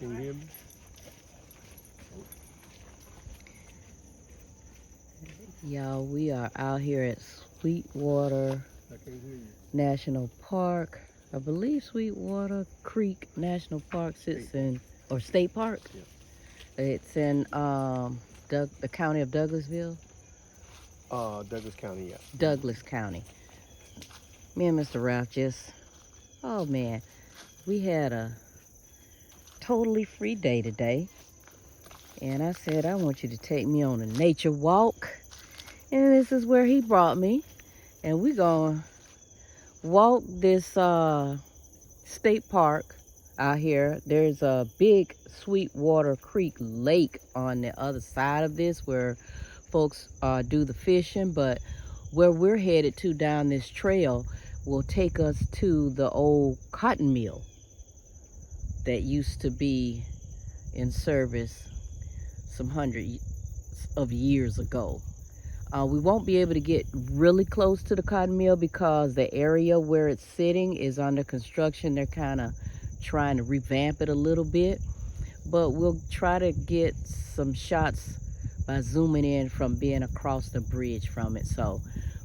Can you hear me? Y'all, we are out here at Sweetwater I can't hear you. National Park. I believe Sweetwater Creek National Park sits in, or State Park. Yeah. It's in the county of Douglasville. Douglas County, yeah. Douglas County. Me and Mr. Ralph oh man, we had a totally free day today. And I said, I want you to take me on a nature walk. And this is where he brought me. And we're going to walk this state park out here. There's a big Sweetwater Creek lake on the other side of this where folks do the fishing. But where we're headed to down this trail will take us to the old cotton mill that used to be in service some hundreds of years ago. We won't be able to get really close to the cotton mill because the area where it's sitting is under construction. They're kind of trying to revamp it a little bit, but we'll try to get some shots by zooming in from being across the bridge from it. So,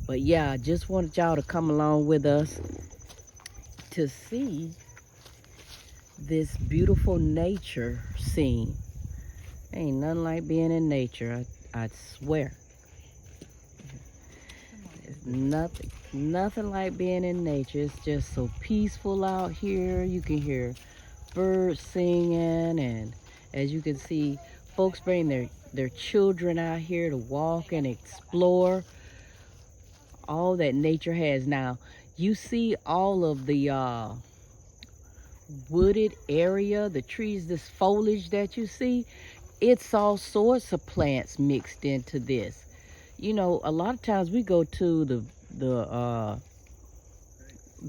but yeah, I just wanted y'all to come along with us to see this beautiful nature scene. Ain't nothing like being in nature, I swear. It's nothing like being in nature. It's just so peaceful out here. You can hear birds singing, and as you can see, folks bring their children out here to walk and explore all that nature has. Now, you see all of the wooded area, the trees, this foliage that you see, it's all sorts of plants mixed into this. You know, a lot of times we go to the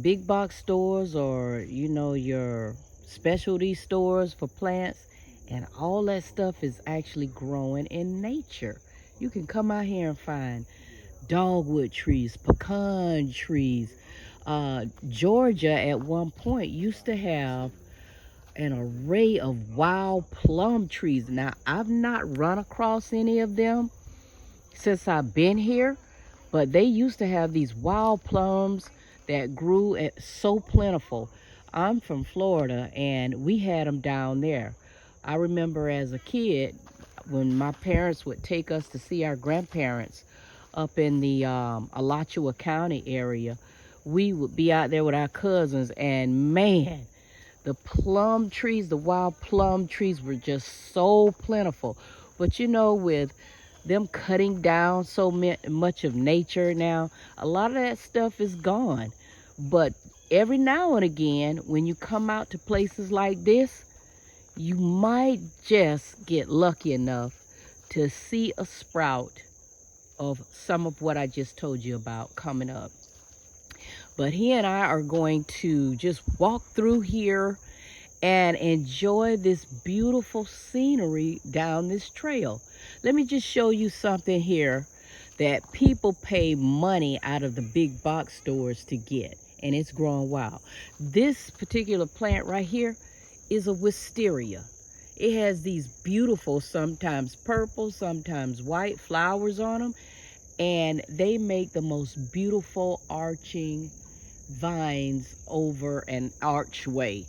big box stores or, you know, your specialty stores for plants, and all that stuff is actually growing in nature. You can come out here and find dogwood trees, pecan trees. Georgia at one point used to have an array of wild plum trees. Now, I've not run across any of them since I've been here, but they used to have these wild plums that grew so plentiful. I'm from Florida, and we had them down there. I remember as a kid when my parents would take us to see our grandparents up in the Alachua County area. We would be out there with our cousins, and man, the plum trees, the wild plum trees were just so plentiful. But you know, with them cutting down so much of nature now, a lot of that stuff is gone. But every now and again, when you come out to places like this, you might just get lucky enough to see a sprout of some of what I just told you about coming up. But he and I are going to just walk through here and enjoy this beautiful scenery down this trail. Let me just show you something here that people pay money out of the big box stores to get, and it's growing wild. This particular plant right here is a wisteria. It has these beautiful, sometimes purple, sometimes white flowers on them, and they make the most beautiful arching vines over an archway,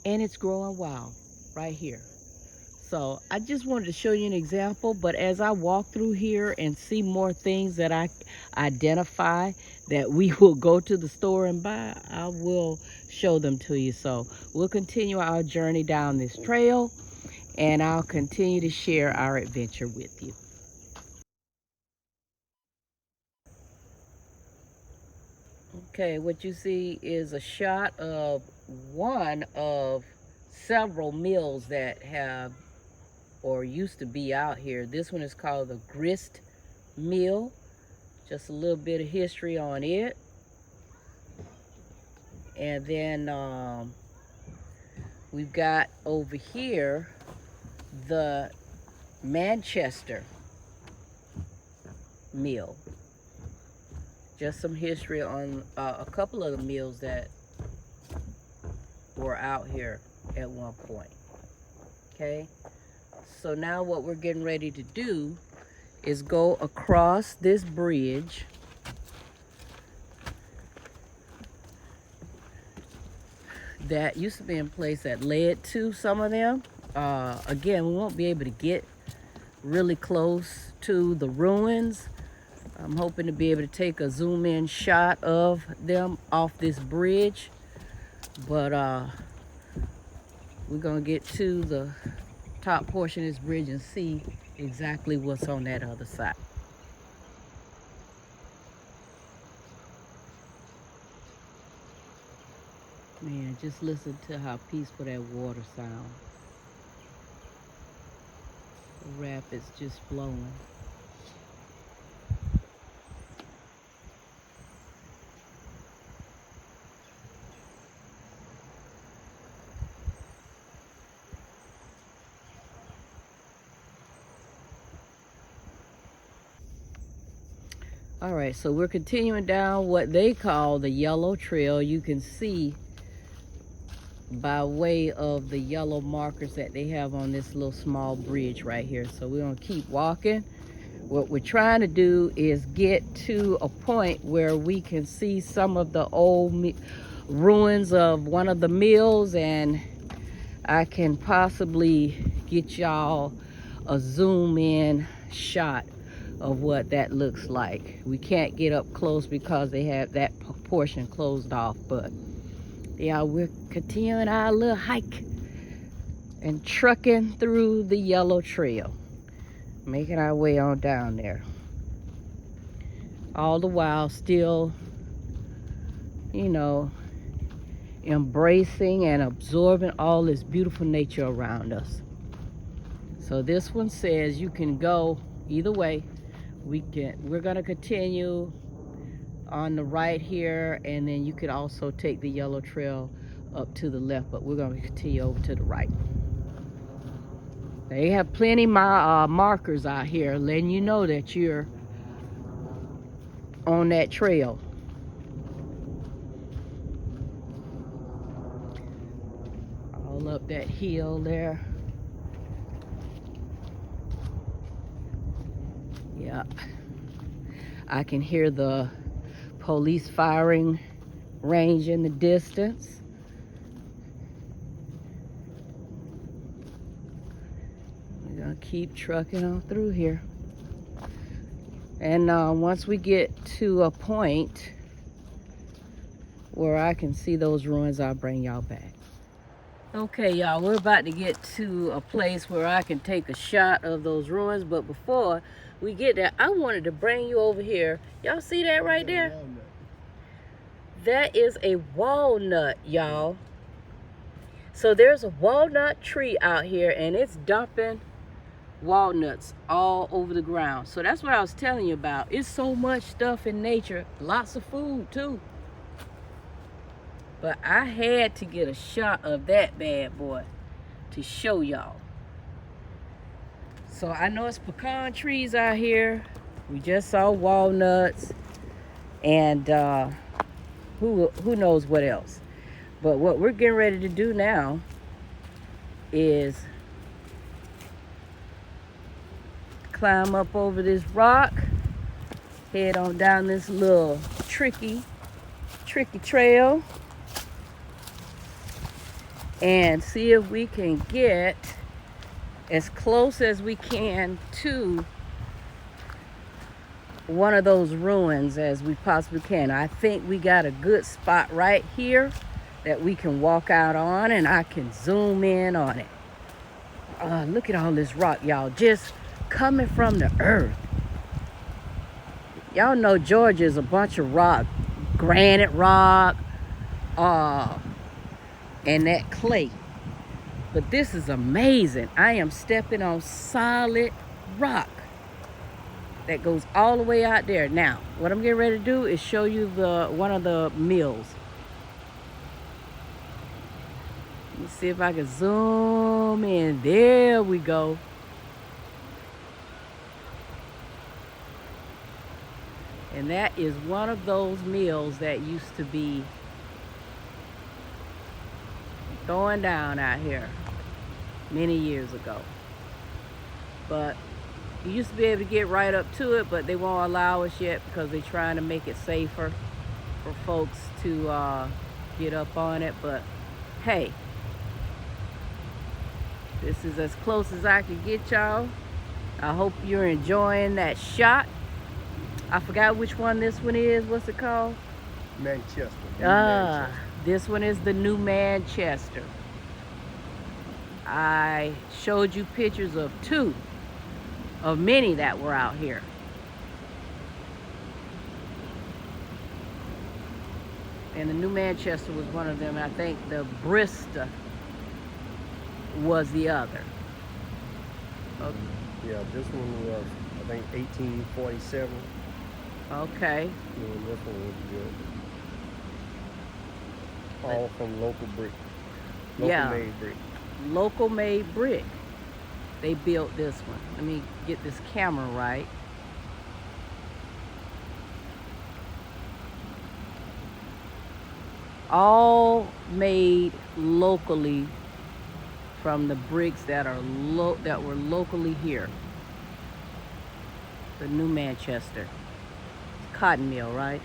and it's growing wild right here. So I just wanted to show you an example, but as I walk through here and see more things that I identify that we will go to the store and buy, I will show them to you. So we'll continue our journey down this trail, and I'll continue to share our adventure with you. Okay, what you see is a shot of one of several mills that have or used to be out here. This one is called the Grist Meal. Just a little bit of history on it. And then we've got over here the Manchester Mill. Just some history on a couple of the mills that were out here at one point. Okay, so now what we're getting ready to do is go across this bridge. That used to be in place that led to some of them. Again, we won't be able to get really close to the ruins. I'm hoping to be able to take a zoom in shot of them off this bridge, but we're gonna get to the top portion of this bridge and see exactly what's on that other side. Man, just listen to how peaceful that water sounds. The rapids just flowing. All right, so we're continuing down what they call the yellow trail. You can see by way of the yellow markers that they have on this little small bridge right here. So we're gonna keep walking. What we're trying to do is get to a point where we can see some of the old ruins of one of the mills, and I can possibly get y'all a zoom in shot of what that looks like. We can't get up close because they have that portion closed off, but yeah, we're continuing our little hike and trucking through the yellow trail, making our way on down there. All the while still, you know, embracing and absorbing all this beautiful nature around us. So this one says you can go either way. We're gonna continue on the right here, and then you could also take the yellow trail up to the left, but we're gonna continue over to the right. They have plenty markers out here letting you know that you're on that trail. All up that hill there. Yeah, I can hear the police firing range in the distance. We're gonna keep trucking on through here. And once we get to a point where I can see those ruins, I'll bring y'all back. Okay, y'all, we're about to get to a place where I can take a shot of those ruins, but before we get there, I wanted to bring you over here. Y'all see that right there? That is a walnut, y'all. So there's a walnut tree out here, and it's dumping walnuts all over the ground. So that's what I was telling you about. It's so much stuff in nature, lots of food too. But I had to get a shot of that bad boy to show y'all. So I know it's pecan trees out here. We just saw walnuts, and who knows what else. But what we're getting ready to do now is climb up over this rock, head on down this little tricky trail, and see if we can get as close as we can to one of those ruins as we possibly can. I think we got a good spot right here that we can walk out on, and I can zoom in on it. Look at all this rock, y'all, just coming from the earth. Y'all know Georgia is a bunch of rock, granite rock, and that clay. But this is amazing. I am stepping on solid rock that goes all the way out there. Now, what I'm getting ready to do is show you one of the mills. Let me see if I can zoom in. There we go. And that is one of those mills that used to be going down out here. many years ago. But you used to be able to get right up to it, but they won't allow us yet because they're trying to make it safer for folks to get up on it. But hey, this is as close as I can get y'all. I hope you're enjoying that shot. I forgot which one this one is. What's it called? Manchester. Manchester. This one is the new Manchester. I showed you pictures of two of many that were out here. And the new Manchester was one of them. I think the Brista was the other. Okay. Yeah, this one was, I think, 1847. Okay. And this one was good. All from local brick. Local made brick. Local made brick. They built this one. Let me get this camera right. All made locally from the bricks that are that were locally here. The new Manchester. Cotton mill, right?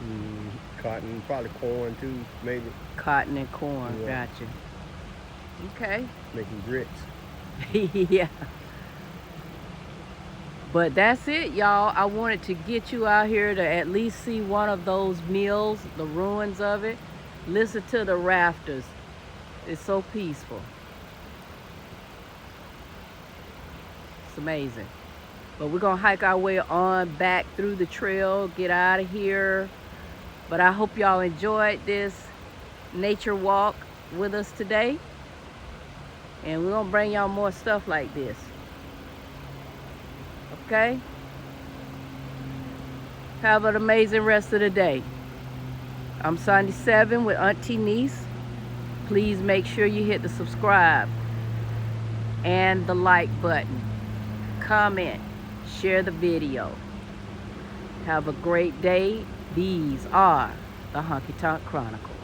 Cotton, probably corn too, maybe. Cotton and corn, Yeah. gotcha. Okay. Making grits. Yeah. But that's it, y'all. I wanted to get you out here to at least see one of those mills, the ruins of it. Listen to the rafters. It's so peaceful. It's amazing. But we're gonna hike our way on back through the trail, get out of here. But I hope y'all enjoyed this nature walk with us today. And we're gonna bring y'all more stuff like this. Okay? Have an amazing rest of the day. I'm Sandy 7 with AN-T-NEES. Please make sure you hit the subscribe and the like button. Comment, share the video. Have a great day. These are the Honky Tonk Chronicles.